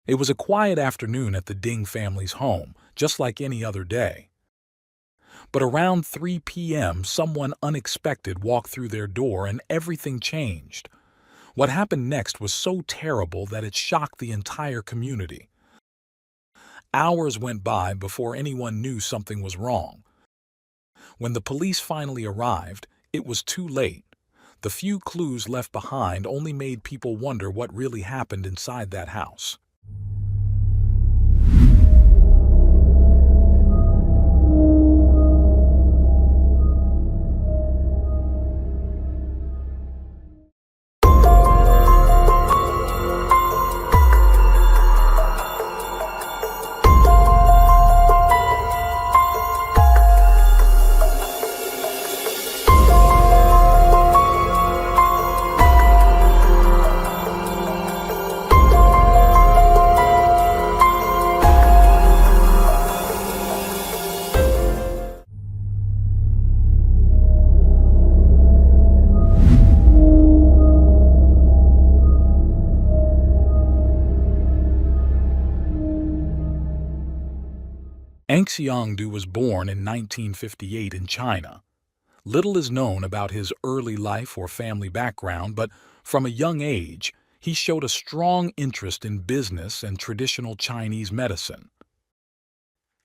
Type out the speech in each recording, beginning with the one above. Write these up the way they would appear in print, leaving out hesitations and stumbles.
It was a quiet afternoon at the Ding family's home, just like any other day. But around 3 p.m., someone unexpected walked through their door and everything changed. What happened next was so terrible that it shocked the entire community. Hours went by before anyone knew something was wrong. When the police finally arrived, it was too late. The few clues left behind only made people wonder what really happened inside that house. Ang Xiangdu was born in 1958 in China. Little is known about his early life or family background, but from a young age, he showed a strong interest in business and traditional Chinese medicine.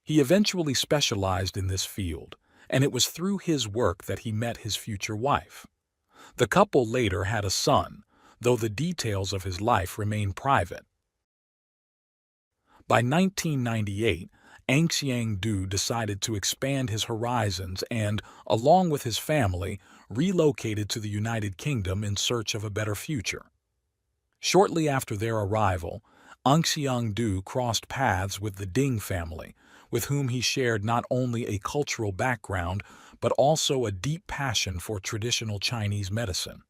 He eventually specialized in this field, and it was through his work that he met his future wife. The couple later had a son, though the details of his life remain private. By 1998, Ang Xiangdu decided to expand his horizons and, along with his family, relocated to the United Kingdom in search of a better future. Shortly after their arrival, Ang Xiangdu crossed paths with the Ding family, with whom he shared not only a cultural background but also a deep passion for traditional Chinese medicine.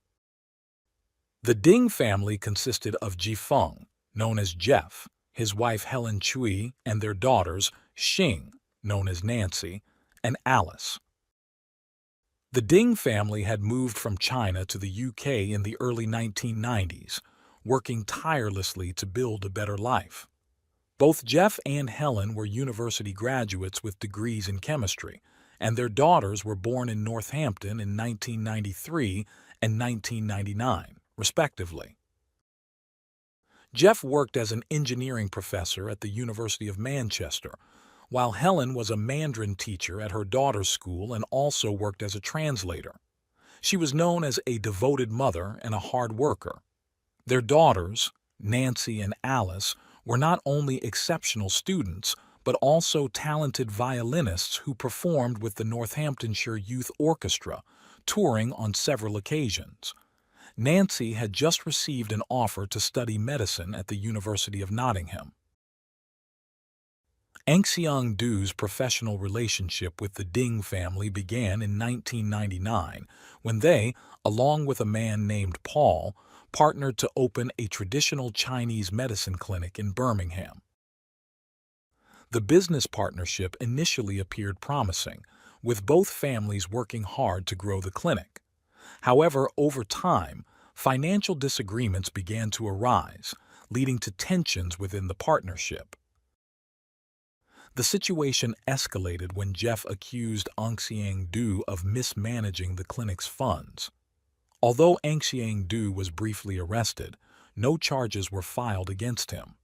The Ding family consisted of Ji Feng, known as Jeff, his wife Helen Cui, and their daughters Xing, known as Nancy, and Alice. The Ding family had moved from China to the UK in the early 1990s, working tirelessly to build a better life. Both Jeff and Helen were university graduates with degrees in chemistry, and their daughters were born in Northampton in 1993 and 1999, respectively. Jeff worked as an engineering professor at the University of Manchester, while Helen was a Mandarin teacher at her daughter's school and also worked as a translator. She was known as a devoted mother and a hard worker. Their daughters, Nancy and Alice, were not only exceptional students, but also talented violinists who performed with the Northamptonshire Youth Orchestra, touring on several occasions. Nancy had just received an offer to study medicine at the University of Nottingham. Ang Xiangdu's professional relationship with the Ding family began in 1999 when they, along with a man named Paul, partnered to open a traditional Chinese medicine clinic in Birmingham. The business partnership initially appeared promising, with both families working hard to grow the clinic. However, over time, financial disagreements began to arise, leading to tensions within the partnership. The situation escalated when Jeff accused Ang Xiangdu of mismanaging the clinic's funds. Although Ang Xiangdu was briefly arrested, no charges were filed against him.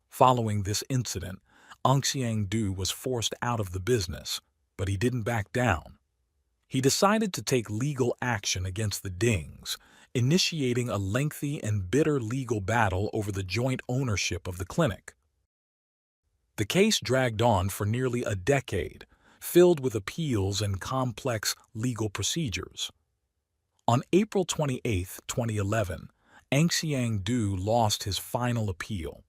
Following this incident, Ang Xiangdu was forced out of the business, but he didn't back down. He decided to take legal action against the Dings, initiating a lengthy and bitter legal battle over the joint ownership of the clinic. The case dragged on for nearly a decade, filled with appeals and complex legal procedures. On April 28, 2011, Ang Xiangdu lost his final appeal.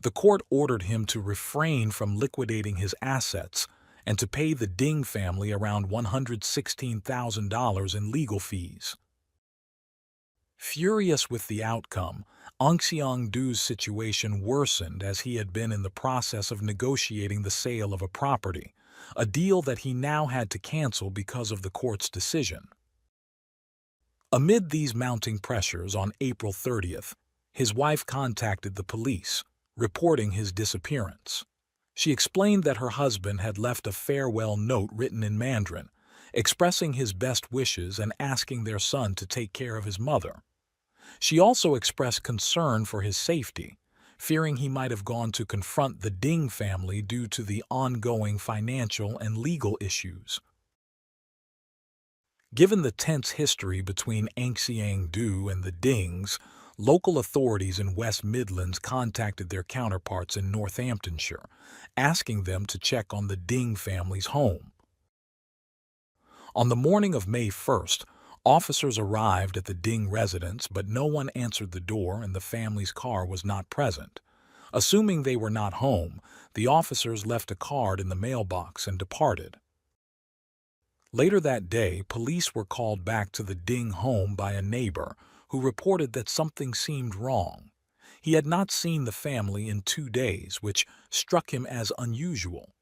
The court ordered him to refrain from liquidating his assets and to pay the Ding family around $116,000 in legal fees. Furious with the outcome, Ang Xiangdu's situation worsened as he had been in the process of negotiating the sale of a property, a deal that he now had to cancel because of the court's decision. Amid these mounting pressures on April 30th, his wife contacted the police, reporting his disappearance. She explained that her husband had left a farewell note written in Mandarin, expressing his best wishes and asking their son to take care of his mother. She also expressed concern for his safety, fearing he might have gone to confront the Ding family due to the ongoing financial and legal issues. Given the tense history between Anxiang Du and the Dings, local authorities in West Midlands contacted their counterparts in Northamptonshire, asking them to check on the Ding family's home. On the morning of May 1st, officers arrived at the Ding residence, but no one answered the door and the family's car was not present. Assuming they were not home, the officers left a card in the mailbox and departed. Later that day, police were called back to the Ding home by a neighbor who reported that something seemed wrong. He had not seen the family in 2 days, which struck him as unusual.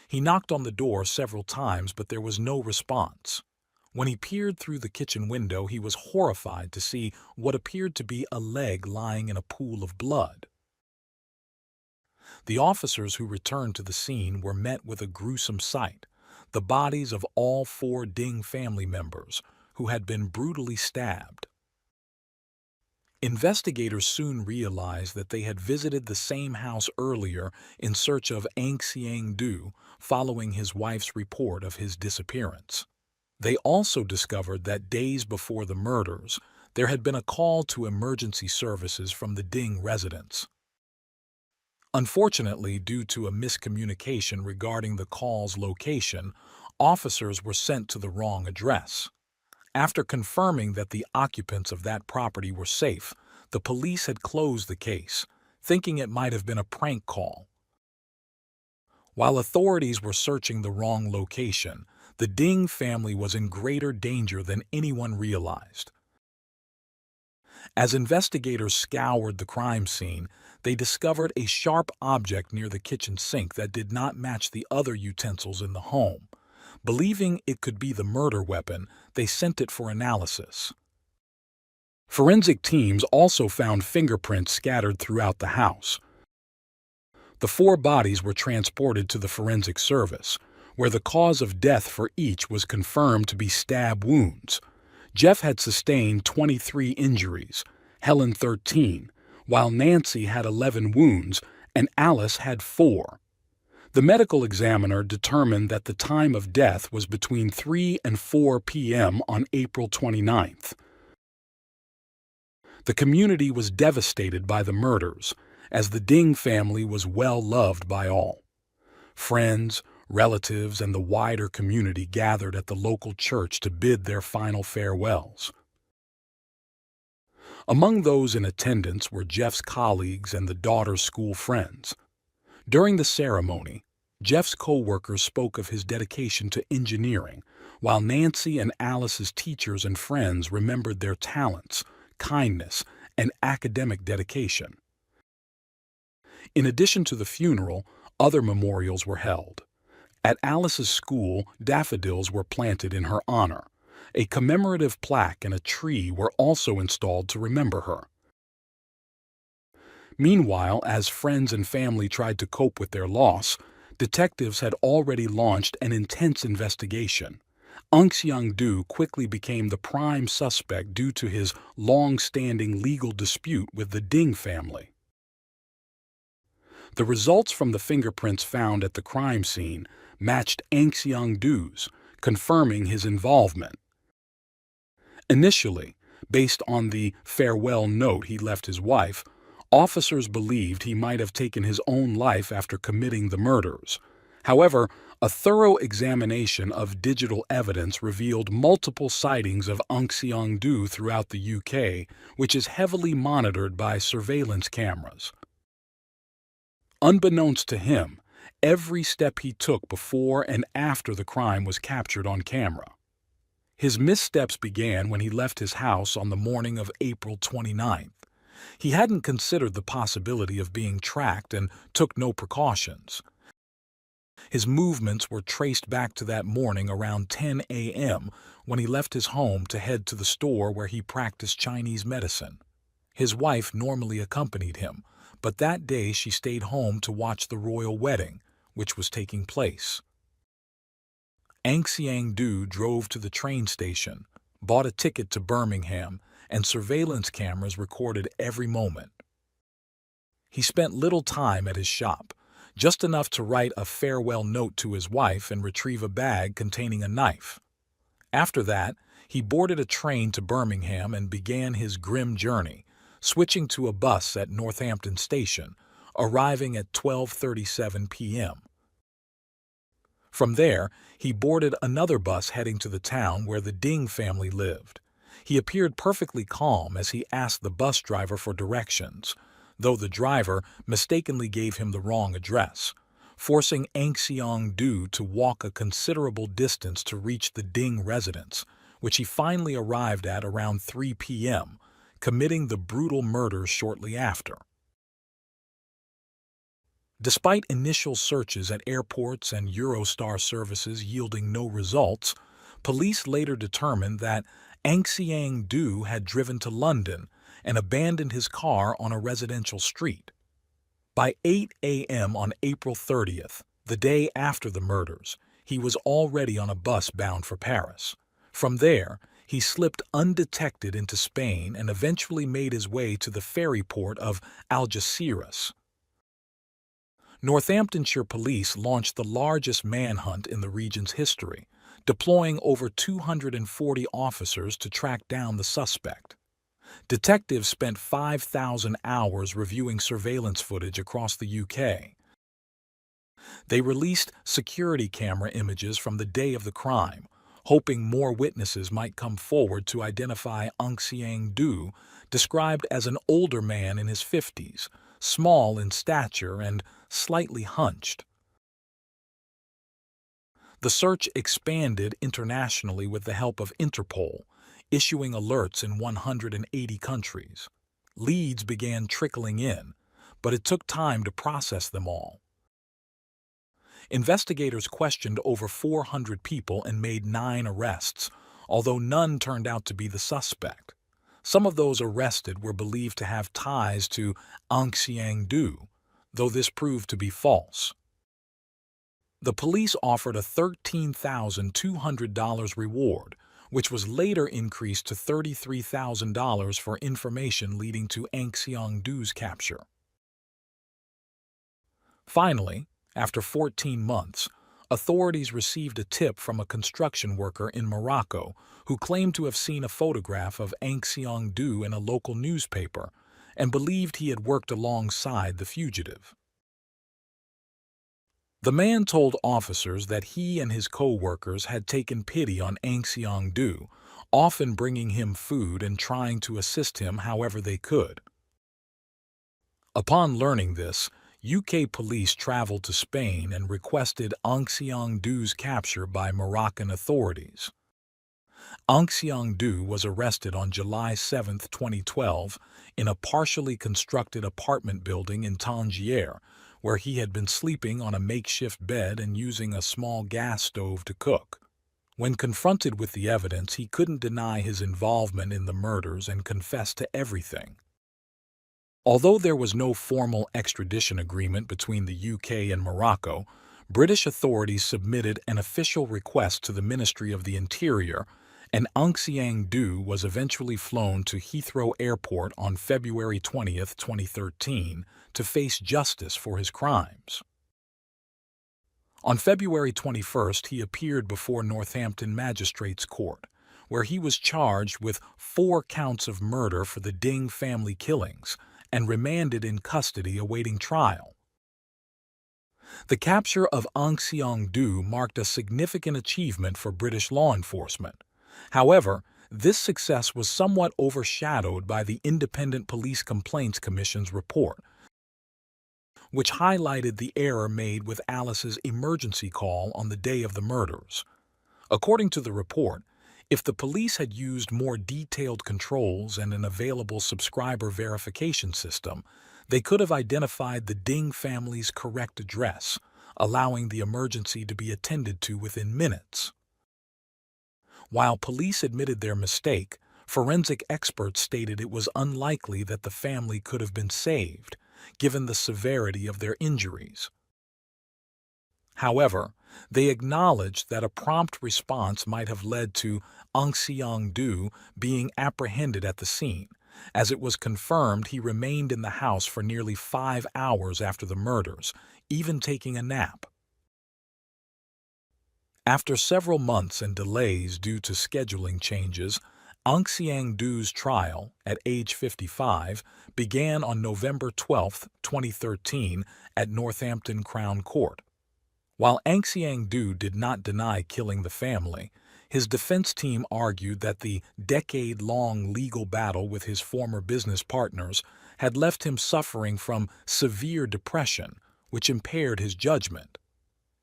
He knocked on the door several times, but there was no response. When he peered through the kitchen window, he was horrified to see what appeared to be a leg lying in a pool of blood. The officers who returned to the scene were met with a gruesome sight: the bodies of all 4 Ding family members, who had been brutally stabbed. Investigators soon realized that they had visited the same house earlier in search of Anxiang Du following his wife's report of his disappearance. They also discovered that days before the murders, there had been a call to emergency services from the Ding residence. Unfortunately, due to a miscommunication regarding the call's location, officers were sent to the wrong address. After confirming that the occupants of that property were safe, the police had closed the case, thinking it might have been a prank call. While authorities were searching the wrong location, the Ding family was in greater danger than anyone realized. As investigators scoured the crime scene, they discovered a sharp object near the kitchen sink that did not match the other utensils in the home. Believing it could be the murder weapon, they sent it for analysis. Forensic teams also found fingerprints scattered throughout the house. The 4 bodies were transported to the forensic service, where the cause of death for each was confirmed to be stab wounds. Jeff had sustained 23 injuries, Helen 13, while Nancy had 11 wounds and Alice had 4. The medical examiner determined that the time of death was between 3 and 4 p.m. on April 29th. The community was devastated by the murders, as the Ding family was well loved by all. Friends, relatives, and the wider community gathered at the local church to bid their final farewells. Among those in attendance were Jeff's colleagues and the daughter's school friends. During the ceremony, Jeff's co-workers spoke of his dedication to engineering, while Nancy and Alice's teachers and friends remembered their talents, kindness, and academic dedication. In addition to the funeral, other memorials were held. At Alice's school, daffodils were planted in her honor. A commemorative plaque and a tree were also installed to remember her. Meanwhile, as friends and family tried to cope with their loss, detectives had already launched an intense investigation. Anxiang Du quickly became the prime suspect due to his long-standing legal dispute with the Ding family. The results from the fingerprints found at the crime scene matched Anxiang Du's, confirming his involvement. Initially, based on the farewell note he left his wife, officers believed he might have taken his own life after committing the murders. However, a thorough examination of digital evidence revealed multiple sightings of Anxiang Du throughout the UK, which is heavily monitored by surveillance cameras. Unbeknownst to him, every step he took before and after the crime was captured on camera. His missteps began when he left his house on the morning of April 29th. He hadn't considered the possibility of being tracked and took no precautions. His movements were traced back to that morning around 10 a.m. when he left his home to head to the store where he practiced Chinese medicine. His wife normally accompanied him, but that day she stayed home to watch the royal wedding, which was taking place. Aung San Suu drove to the train station, bought a ticket to Birmingham, and surveillance cameras recorded every moment. He spent little time at his shop, just enough to write a farewell note to his wife and retrieve a bag containing a knife. After that, he boarded a train to Birmingham and began his grim journey, switching to a bus at Northampton Station, arriving at 12:37 p.m. From there, he boarded another bus heading to the town where the Ding family lived. He appeared perfectly calm as he asked the bus driver for directions, though the driver mistakenly gave him the wrong address, forcing Aung San Suu to walk a considerable distance to reach the Ding residence, which he finally arrived at around 3 p.m., committing the brutal murder shortly after. Despite initial searches at airports and Eurostar services yielding no results, police later determined that Aung San Suu had driven to London and abandoned his car on a residential street. By 8 a.m. on April 30th, the day after the murders, he was already on a bus bound for Paris. From there, he slipped undetected into Spain and eventually made his way to the ferry port of Algeciras. Northamptonshire police launched the largest manhunt in the region's history, deploying over 240 officers to track down the suspect. Detectives spent 5,000 hours reviewing surveillance footage across the UK. They released security camera images from the day of the crime, hoping more witnesses might come forward to identify Aung San Suu, described as an older man in his 50s, small in stature and slightly hunched. The search expanded internationally with the help of Interpol, issuing alerts in 180 countries. Leads began trickling in, but it took time to process them all. Investigators questioned over 400 people and made 9 arrests, although none turned out to be the suspect. Some of those arrested were believed to have ties to Aung San Suu, though this proved to be false. The police offered a $13,200 reward, which was later increased to $33,000 for information leading to Aung San Suu's capture. Finally, after 14 months, authorities received a tip from a construction worker in Morocco who claimed to have seen a photograph of Aung San Suu in a local newspaper and believed he had worked alongside the fugitive. The man told officers that he and his co-workers had taken pity on Aung San Suu, often bringing him food and trying to assist him however they could. Upon learning this, UK police traveled to Spain and requested Aung San Suu's capture by Moroccan authorities. Aung San Suu was arrested on July 7, 2012, in a partially constructed apartment building in Tangier, where he had been sleeping on a makeshift bed and using a small gas stove to cook. When confronted with the evidence, he couldn't deny his involvement in the murders and confessed to everything. Although there was no formal extradition agreement between the UK and Morocco, British authorities submitted an official request to the Ministry of the Interior, and Aung San Suu was eventually flown to Heathrow Airport on February 20, 2013, to face justice for his crimes. On February 21st, he appeared before Northampton Magistrates Court, where he was charged with 4 counts of murder for the Ding family killings and remanded in custody awaiting trial. The capture of Aung San Suu marked a significant achievement for British law enforcement. However, this success was somewhat overshadowed by the Independent Police Complaints Commission's report, which highlighted the error made with Alice's emergency call on the day of the murders. According to the report, if the police had used more detailed controls and an available subscriber verification system, they could have identified the Ding family's correct address, allowing the emergency to be attended to within minutes. While police admitted their mistake, Forensic experts stated it was unlikely that the family could have been saved, given the severity of their injuries. However, they acknowledged that a prompt response might have led to Aung Seong-do being apprehended at the scene, as it was confirmed he remained in the house for nearly 5 hours after the murders, even taking a nap. After several months and delays due to scheduling changes, Aung Seong-do's trial, at age 55, began on November 12, 2013, at Northampton Crown Court. While Aung Seong-do did not deny killing the family, his defense team argued that the decade-long legal battle with his former business partners had left him suffering from severe depression, which impaired his judgment.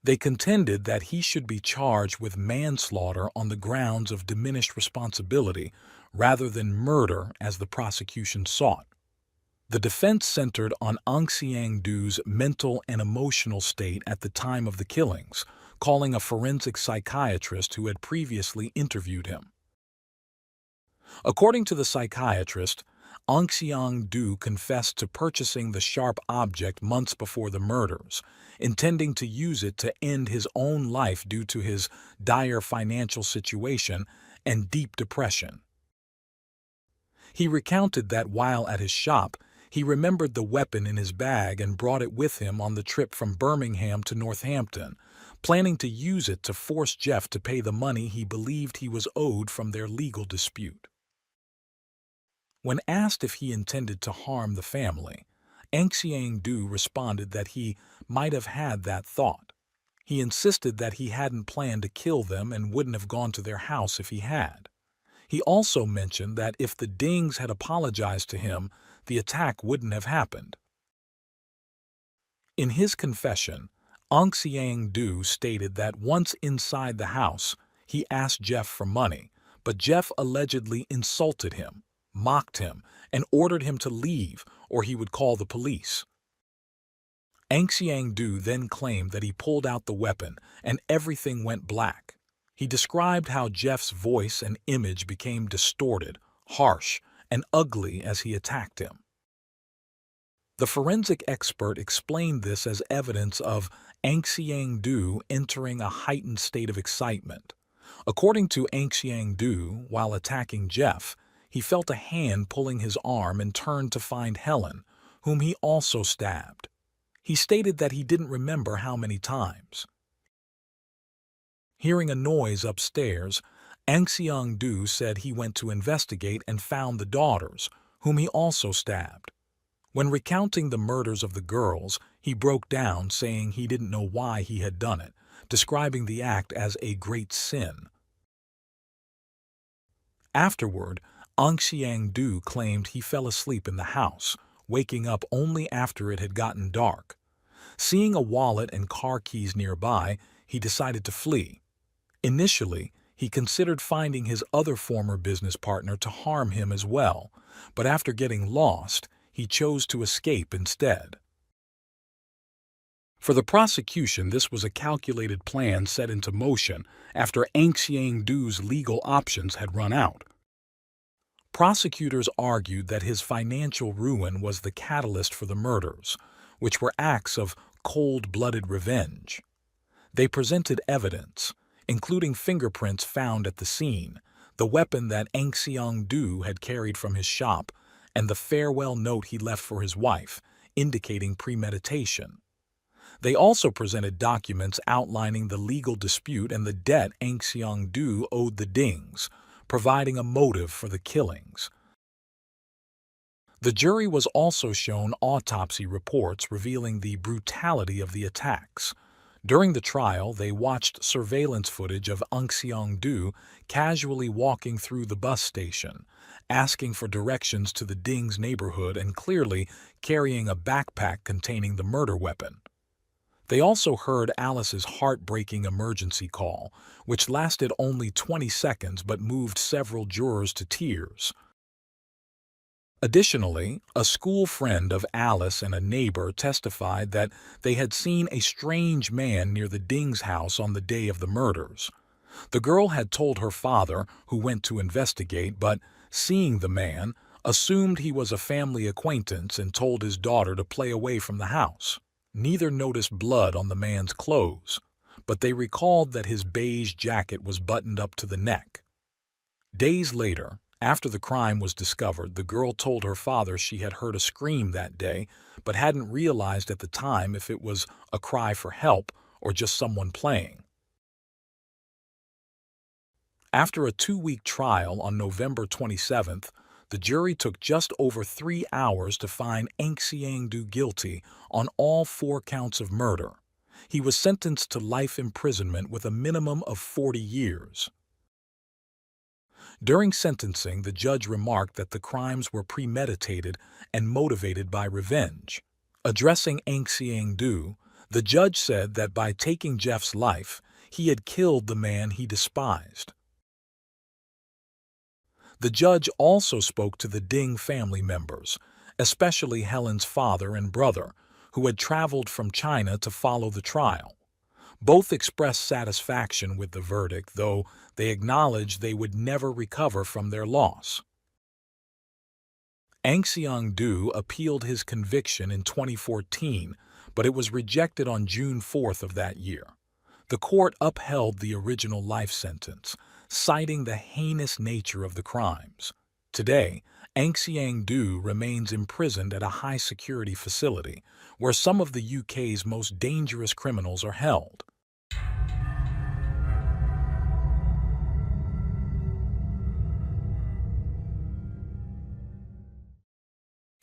They contended that he should be charged with manslaughter on the grounds of diminished responsibility rather than murder as the prosecution sought. The defense centered on Aung Seong-do's mental and emotional state at the time of the killings, calling a forensic psychiatrist who had previously interviewed him. According to the psychiatrist, Aung Seong-do confessed to purchasing the sharp object months before the murders, intending to use it to end his own life due to his dire financial situation and deep depression. He recounted that while at his shop, he remembered the weapon in his bag and brought it with him on the trip from Birmingham to Northampton, planning to use it to force Jeff to pay the money he believed he was owed from their legal dispute. When asked if he intended to harm the family, Aung Seong-do responded that he might have had that thought. He insisted that he hadn't planned to kill them and wouldn't have gone to their house if he had. He also mentioned that if the Dings had apologized to him, the attack wouldn't have happened. In his confession, Aung Seong-do stated that once inside the house, he asked Jeff for money, but Jeff allegedly insulted him, mocked him, and ordered him to leave or he would call the police. Aung Seong-do then claimed that he pulled out the weapon and everything went black. He described how Jeff's voice and image became distorted, harsh, and ugly as he attacked him. The forensic expert explained this as evidence of Aung Seong-do entering a heightened state of excitement. According to Aung Seong-do, while attacking Jeff, he felt a hand pulling his arm and turned to find Helen, whom he also stabbed. He stated that he didn't remember how many times. Hearing a noise upstairs, Aung Seong-do said he went to investigate and found the daughters, whom he also stabbed. When recounting the murders of the girls, he broke down, saying he didn't know why he had done it, describing the act as a great sin. Afterward, Aung Seong-do claimed he fell asleep in the house, waking up only after it had gotten dark. Seeing a wallet and car keys nearby, he decided to flee. Initially, he considered finding his other former business partner to harm him as well, but after getting lost, he chose to escape instead. For the prosecution, this was a calculated plan set into motion after Aung Seong-do's legal options had run out. Prosecutors argued that his financial ruin was the catalyst for the murders, which were acts of cold-blooded revenge. They presented evidence, including fingerprints found at the scene, the weapon that Aung Seong-do had carried from his shop, and the farewell note he left for his wife, indicating premeditation. They also presented documents outlining the legal dispute and the debt Aung Seong-do owed the Dings, providing a motive for the killings. The jury was also shown autopsy reports revealing the brutality of the attacks. During the trial, they watched surveillance footage of Aung Seong-do casually walking through the bus station, asking for directions to the Dings neighborhood and clearly carrying a backpack containing the murder weapon. They also heard Alice's heartbreaking emergency call, which lasted only 20 seconds but moved several jurors to tears. Additionally, a school friend of Alice and a neighbor testified that they had seen a strange man near the Dings house on the day of the murders. The girl had told her father, who went to investigate, but seeing the man, assumed he was a family acquaintance and told his daughter to play away from the house. Neither noticed blood on the man's clothes, but they recalled that his beige jacket was buttoned up to the neck. Days later, after the crime was discovered, the girl told her father she had heard a scream that day, but hadn't realized at the time if it was a cry for help or just someone playing. After a 2-week trial on November 27th, the jury took just over 3 hours to find Ang Siang-doo guilty on all 4 counts of murder. He was sentenced to life imprisonment with a minimum of 40 years. During sentencing, the judge remarked that the crimes were premeditated and motivated by revenge. Addressing Ang Siang-doo, the judge said that by taking Jeff's life, he had killed the man he despised. The judge also spoke to the Ding family members, especially Helen's father and brother, who had traveled from China to follow the trial. Both expressed satisfaction with the verdict, though they acknowledged they would never recover from their loss. Ang Siang-doo appealed his conviction in 2014, but it was rejected on June 4th of that year. The court upheld the original life sentence, citing the heinous nature of the crimes. Today, Ang Siang-doo remains imprisoned at a high-security facility, where some of the UK's most dangerous criminals are held.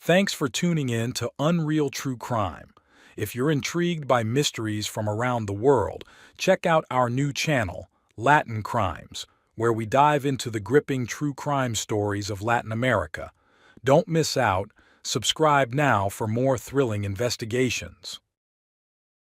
Thanks for tuning in to Unreal True Crime. If you're intrigued by mysteries from around the world, check out our new channel, Latin Crimes, where we dive into the gripping true crime stories of Latin America. Don't miss out. Subscribe now for more thrilling investigations.